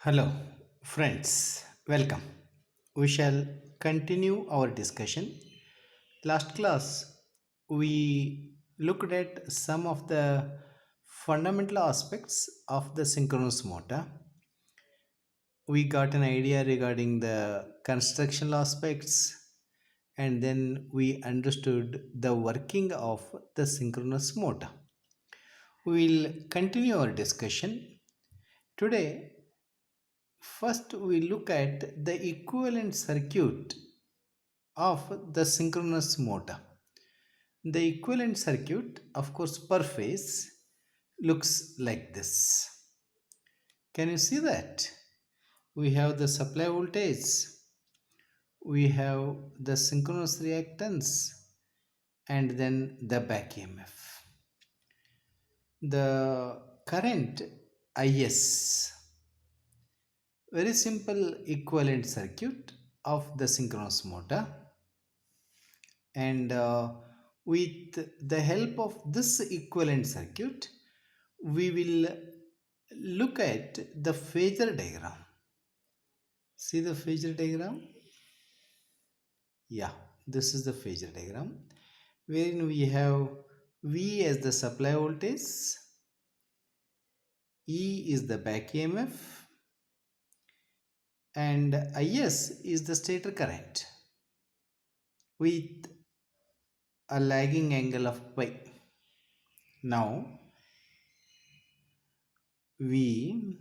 Hello, friends. Welcome. We shall continue our discussion. Last class, we looked at some of the fundamental aspects of the synchronous motor. We got an idea regarding the constructional aspects, and then we understood the working of the synchronous motor. We will continue our discussion. Today, first, we look at the equivalent circuit of the synchronous motor. The equivalent circuit, of course, per phase looks like this. Can you see that? We have the supply voltage, we have the synchronous reactance, and then the back EMF. The current IS, very simple equivalent circuit of the synchronous motor, and with the help of this equivalent circuit we will look at the phasor diagram. See the phasor diagram? Yeah, this is the phasor diagram wherein we have V as the supply voltage, E is the back EMF, and IS is the stator current with a lagging angle of pi. Now V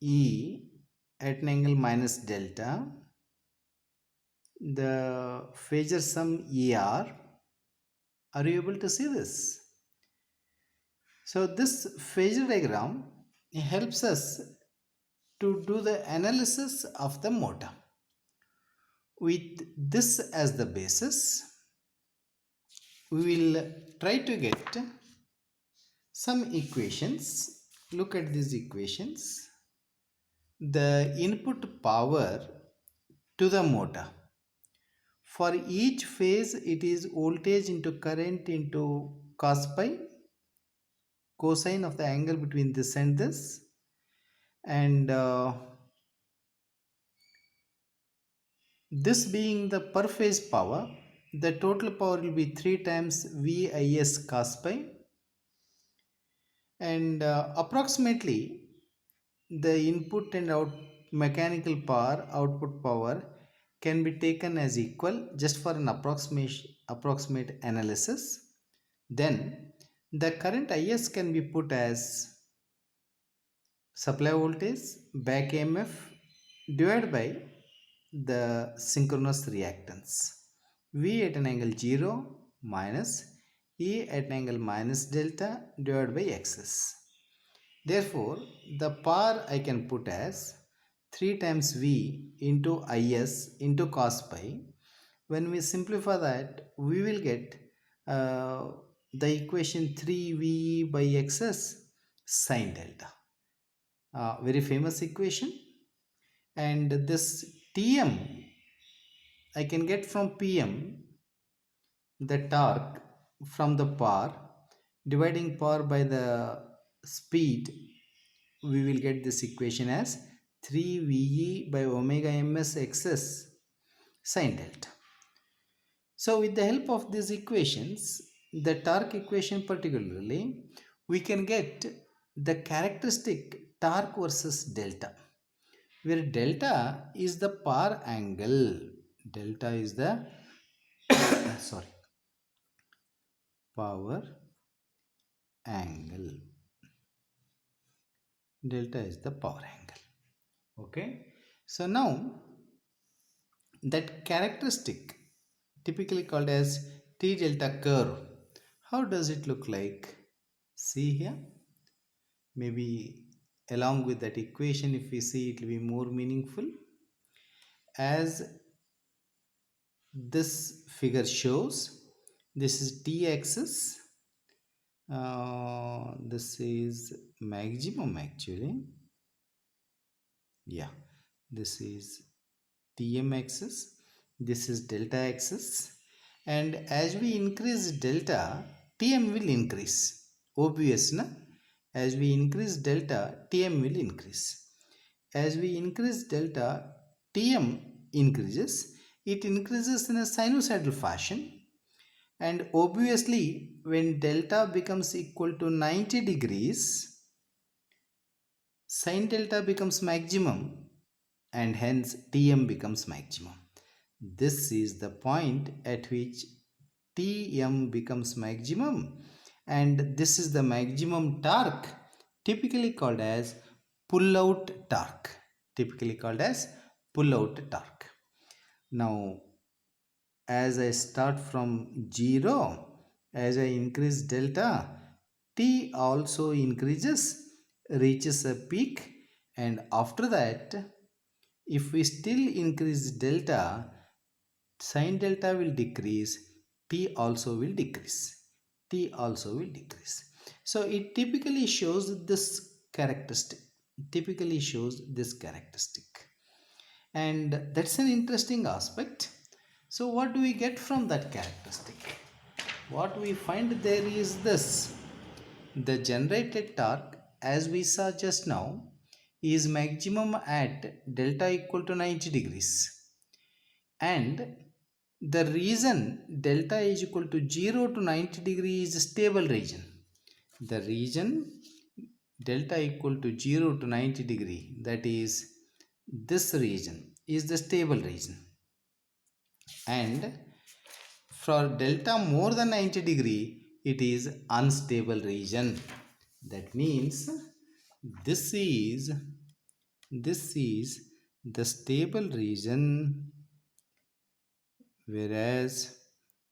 E at an angle minus delta, the phasor sum ER. Are you able to see this? So this phasor diagram helps us to do the analysis of the motor. With this as the basis, we will try to get some equations. Look at these equations. The input power to the motor. For each phase, it is voltage into current into cos pi, cosine of the angle between this and this, and this being the per phase power, the total power will be 3 times VIS cos pi, and approximately the input and out mechanical power, output power can be taken as equal just for an approximate analysis. Then the current IS can be put as supply voltage back EMF divided by the synchronous reactance, V at an angle 0 minus E at an angle minus delta divided by XS. Therefore, the power I can put as 3 times V into IS into cos pi. When we simplify that, we will get the equation 3VE by XS sine delta. Very famous equation. And this Tm I can get from Pm, the torque from the power, dividing power by the speed, we will get this equation as 3VE by omega ms XS sine delta. So with the help of these equations, the torque equation particularly, we can get the characteristic torque versus delta, where delta is the power angle. Delta is the sorry, power angle. Delta is the power angle. Okay. So now that characteristic, typically called as T delta curve, how does it look like? See here. Maybe along with that equation, if we see, it will be more meaningful. As this figure shows, this is T axis, this is maximum actually, yeah, this is Tm axis, this is delta axis, and as we increase delta, Tm will increase, obvious na? As we increase delta, Tm will increase. as we increase delta, Tm increases. It increases in a sinusoidal fashion, and obviously when delta becomes equal to 90 degrees, sin delta becomes maximum and hence Tm becomes maximum. This is the point at which Tm becomes maximum, and this is the maximum torque, typically called as pull-out torque. Typically called as pull-out torque. Now, as I start from 0, as I increase delta, T also increases, reaches a peak, and after that, if we still increase delta, sin delta will decrease, T also will decrease. T also will decrease. So it typically shows this characteristic. Typically shows this characteristic. And that's an interesting aspect. So what do we get from that characteristic? What we find there is this. The generated torque, as we saw just now, is maximum at delta equal to 90 degrees. And the reason delta is equal to 0 to 90 degrees is stable region. The region delta equal to 0 to 90 degree, that is this region, is the stable region. And for delta more than 90 degree, it is unstable region. That means this is the stable region, whereas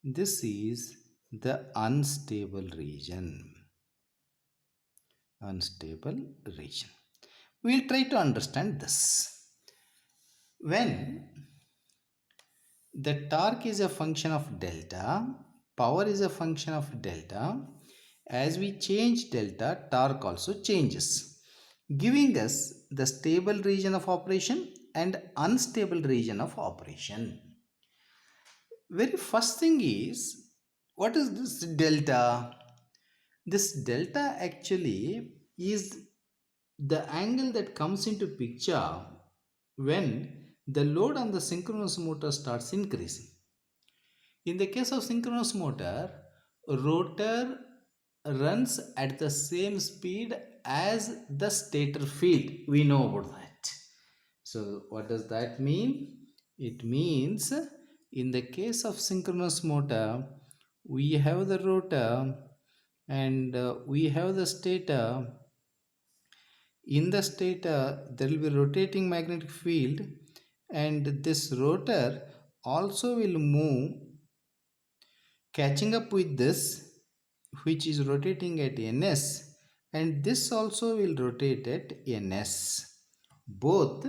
this is the unstable region. We'll try to understand this. When the torque is a function of delta, power is a function of delta, as we change delta, torque also changes, giving us the stable region of operation and unstable region of operation. Very first thing is, what is this delta? This delta actually is the angle that comes into picture when the load on the synchronous motor starts increasing. In the case of synchronous motor, rotor runs at the same speed as the stator field. We know about that. So what does that mean? It means in the case of synchronous motor, we have the rotor and we have the stator. In the stator, there will be rotating magnetic field, and this rotor also will move catching up with this, which is rotating at ns, and this also will rotate at ns. Both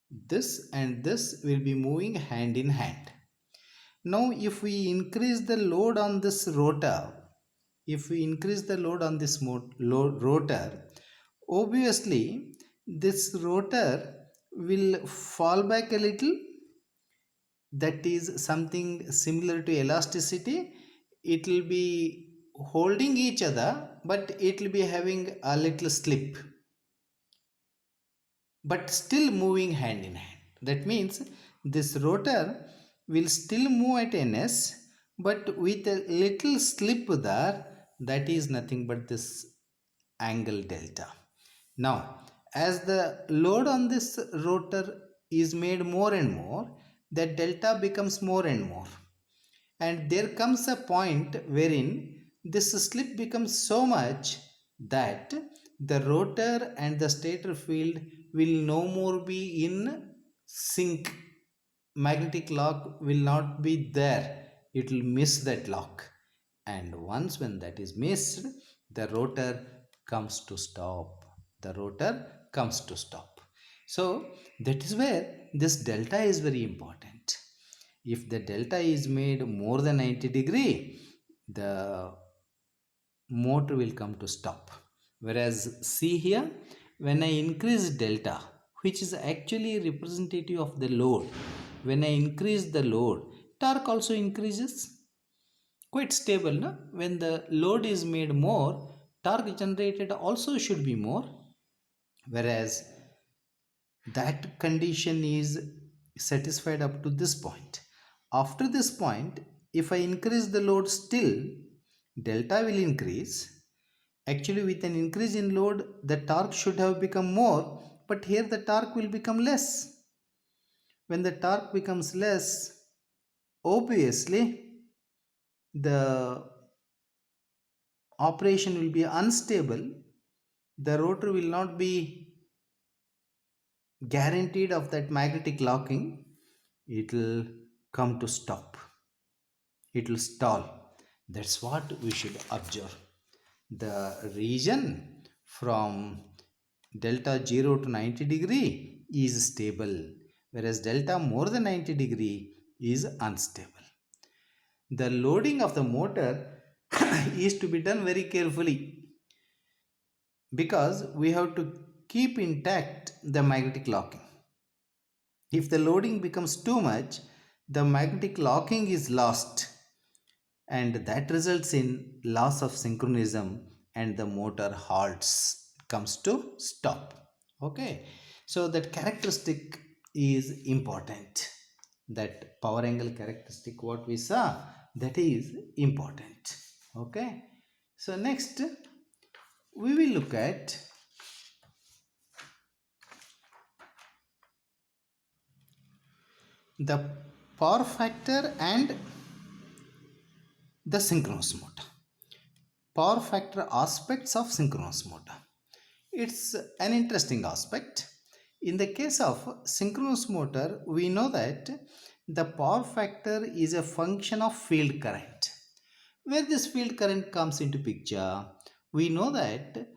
this and this will be moving hand in hand. Now if we increase the load on this rotor, rotor, obviously this rotor will fall back a little. That is something similar to elasticity. It will be holding each other, but it will be having a little slip, but still moving hand in hand. That means this rotor will still move at ns, but with a little slip there. That is nothing but this angle delta. Now, as the load on this rotor is made more and more, the delta becomes more and more. And there comes a point wherein this slip becomes so much that the rotor and the stator field will no more be in sync. Magnetic lock will not be there. It will miss that lock. And once when that is missed, the rotor comes to stop. So that is where this delta is very important. If the delta is made more than 90 degree, the motor will come to stop. Whereas see here, when I increase delta, which is actually representative of the load, when I increase the load, torque also increases. Quite stable, no? When the load is made more, torque generated also should be more. Whereas That condition is satisfied up to this point. After this point, if I increase the load still, delta will increase. Actually, with an increase in load, the torque should have become more, but here the torque will become less. When the torque becomes less, obviously the operation will be unstable. The rotor will not be guaranteed of that magnetic locking. It will come to stop. It will stall. That's what we should observe. The region from delta 0 to 90 degree is stable, whereas delta more than 90 degree is unstable. The loading of the motor is to be done very carefully, because we have to keep intact the magnetic locking. If the loading becomes too much, the magnetic locking is lost, and that results in loss of synchronism and the motor halts, comes to stop. Okay, so that characteristic is important. That power angle characteristic what we saw, that is important. Okay, so next we will look at the power factor and the synchronous motor. Power factor aspects of synchronous motor. It's an interesting aspect. In the case of synchronous motor, we know that the power factor is a function of field current. Where this field current comes into picture, we know that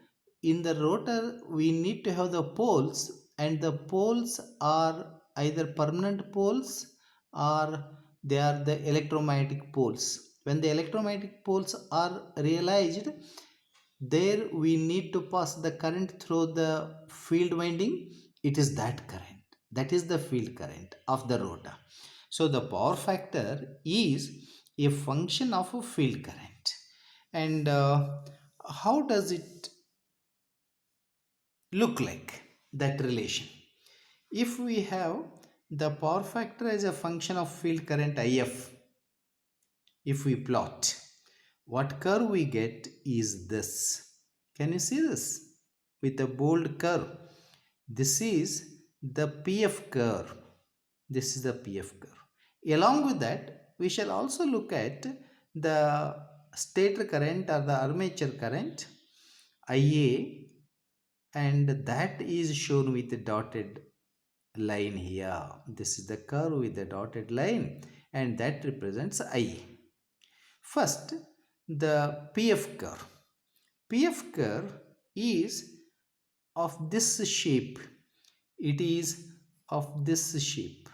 in the rotor we need to have the poles, and the poles are either permanent poles or they are the electromagnetic poles. When the electromagnetic poles are realized, there we need to pass the current through the field winding. It is that current, that is the field current of the rotor. So the power factor is a function of a field current. And how does it look like, that relation? If we have the power factor as a function of field current if, we plot, what curve we get is this. Can you see this with a bold curve? This is the PF curve. This is the PF curve. Along with that, we shall also look at the stator current or the armature current IA, and that is shown with the dotted line here. This is the curve with the dotted line, and that represents IA. First, the PF curve. PF curve is of this shape. It is of this shape,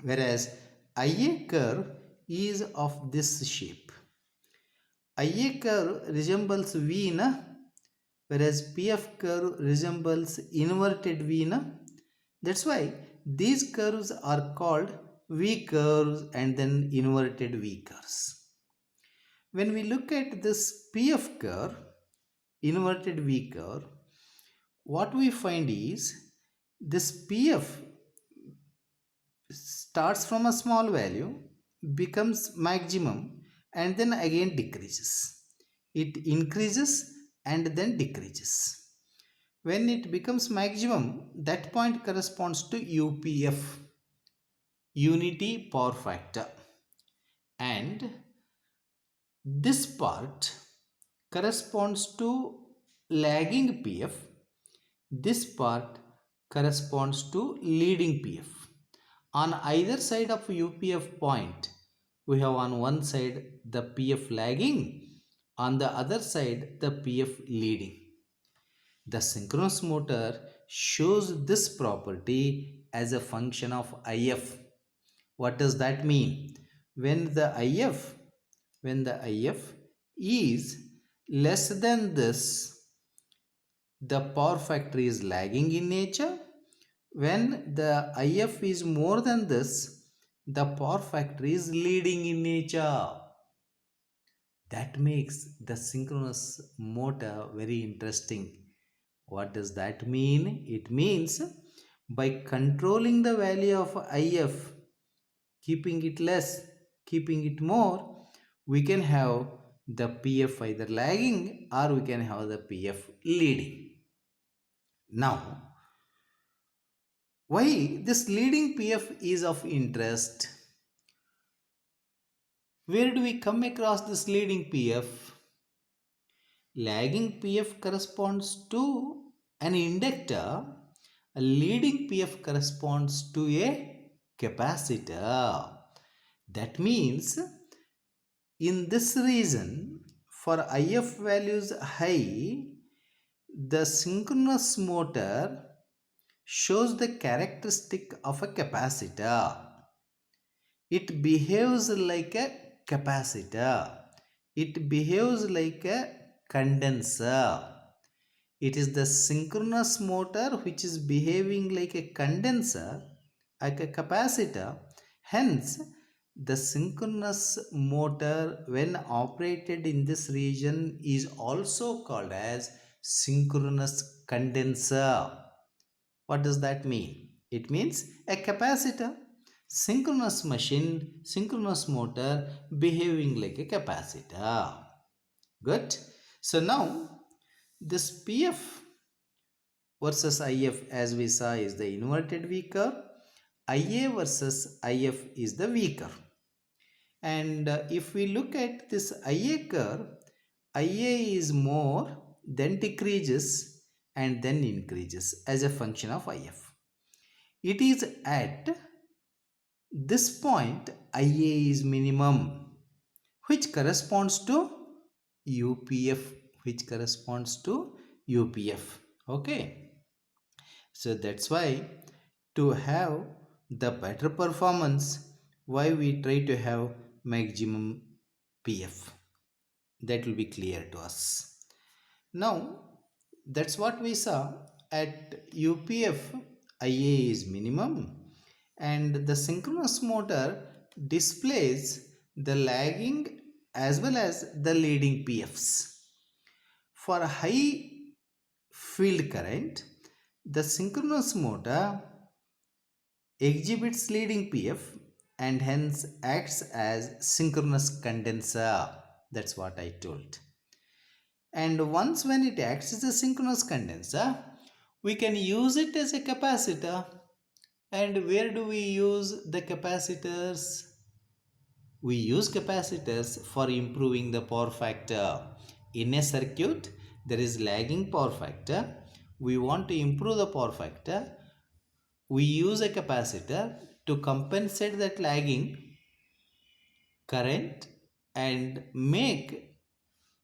whereas IA curve is of this shape. IA curve resembles V, whereas PF curve resembles inverted V. That's why these curves are called V curves and then inverted V curves. When we look at this PF curve, inverted V curve, what we find is this PF starts from a small value, becomes maximum, and then again decreases. It increases and then decreases. When it becomes maximum, that point corresponds to UPF, unity power factor, and this part corresponds to lagging PF. This part corresponds to leading PF. On either side of UPF point, we have on one side the PF lagging, on the other side the PF leading. The synchronous motor shows this property as a function of IF. What does that mean? When the IF is less than this, the power factor is lagging in nature. When the IF is more than this, the power factor is leading in nature. That makes the synchronous motor very interesting. What does that mean? It means By controlling the value of IF, keeping it less, keeping it more, we can have the PF either lagging or we can have the PF leading. Now, why this leading PF is of interest? Where do we come across this leading PF? Lagging PF corresponds to an inductor. A leading PF corresponds to a capacitor. That means in this region, for IF values high, the synchronous motor shows the characteristic of a capacitor. It behaves like a capacitor. It behaves like a condenser. It is the synchronous motor which is behaving like a condenser, like a capacitor. Hence, the synchronous motor when operated in this region is also called as synchronous condenser. What does that mean? It means a capacitor. Synchronous machine, synchronous motor behaving like a capacitor. Good. So now this PF versus IF, as we saw, is the inverted V curve. IA versus IF is the V curve. And if we look at this IA curve, IA is more, then decreases, and then increases as a function of IF. It is at this point IA is minimum, which corresponds to UPF, which corresponds to UPF. Okay, so that's why to have the better performance, why we try to have maximum PF. That will be clear to us. Now that's what we saw. At UPF, IA is minimum and the synchronous motor displays the lagging as well as the leading PFs. For high field current, the synchronous motor exhibits leading PF and hence acts as synchronous condenser. That's what I told. And once when it acts as a synchronous condenser, we can use it as a capacitor. And where do we use the capacitors? We use capacitors for improving the power factor. In a circuit, there is lagging power factor. We want to improve the power factor. We use a capacitor to compensate that lagging current and make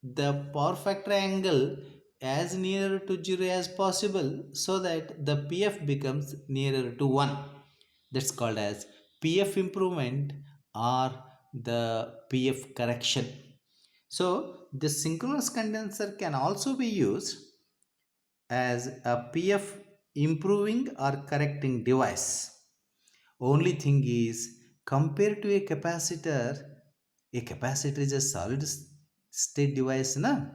the power factor angle as near to 0 as possible so that the PF becomes nearer to 1. That's called as PF improvement or the PF correction. So this synchronous condenser can also be used as a PF improving or correcting device. Only thing is, compared to a capacitor is a solid state device, na?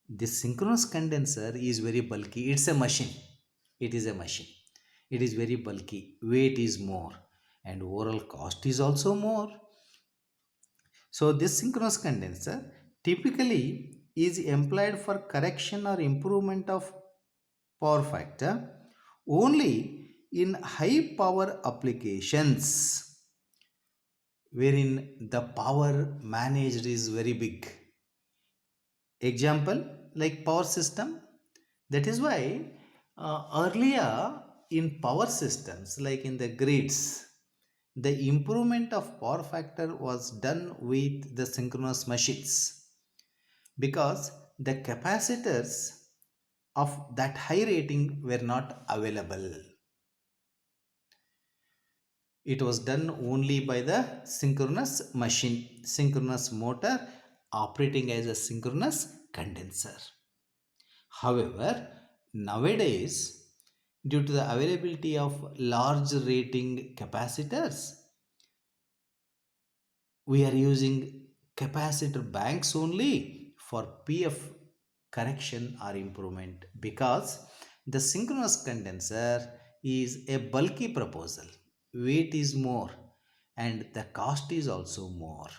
This synchronous condenser is very bulky. It's a machine. It is a machine. It is very bulky. Weight is more and overall cost is also more. So this synchronous condenser typically is employed for correction or improvement of power factor only in high power applications wherein the power managed is very big. Example like power system. That is why earlier in power systems like in the grids, the improvement of power factor was done with the synchronous machines because the capacitors of that high rating were not available. It was done only by the synchronous machine, synchronous motor operating as a synchronous condenser. However, nowadays, due to the availability of large rating capacitors, we are using capacitor banks only for PF correction or improvement because the synchronous condenser is a bulky proposal. Weight is more and the cost is also more.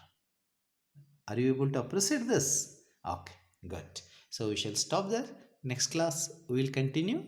Are you able to appreciate this? Okay, good. So we shall stop there. Next class we will continue.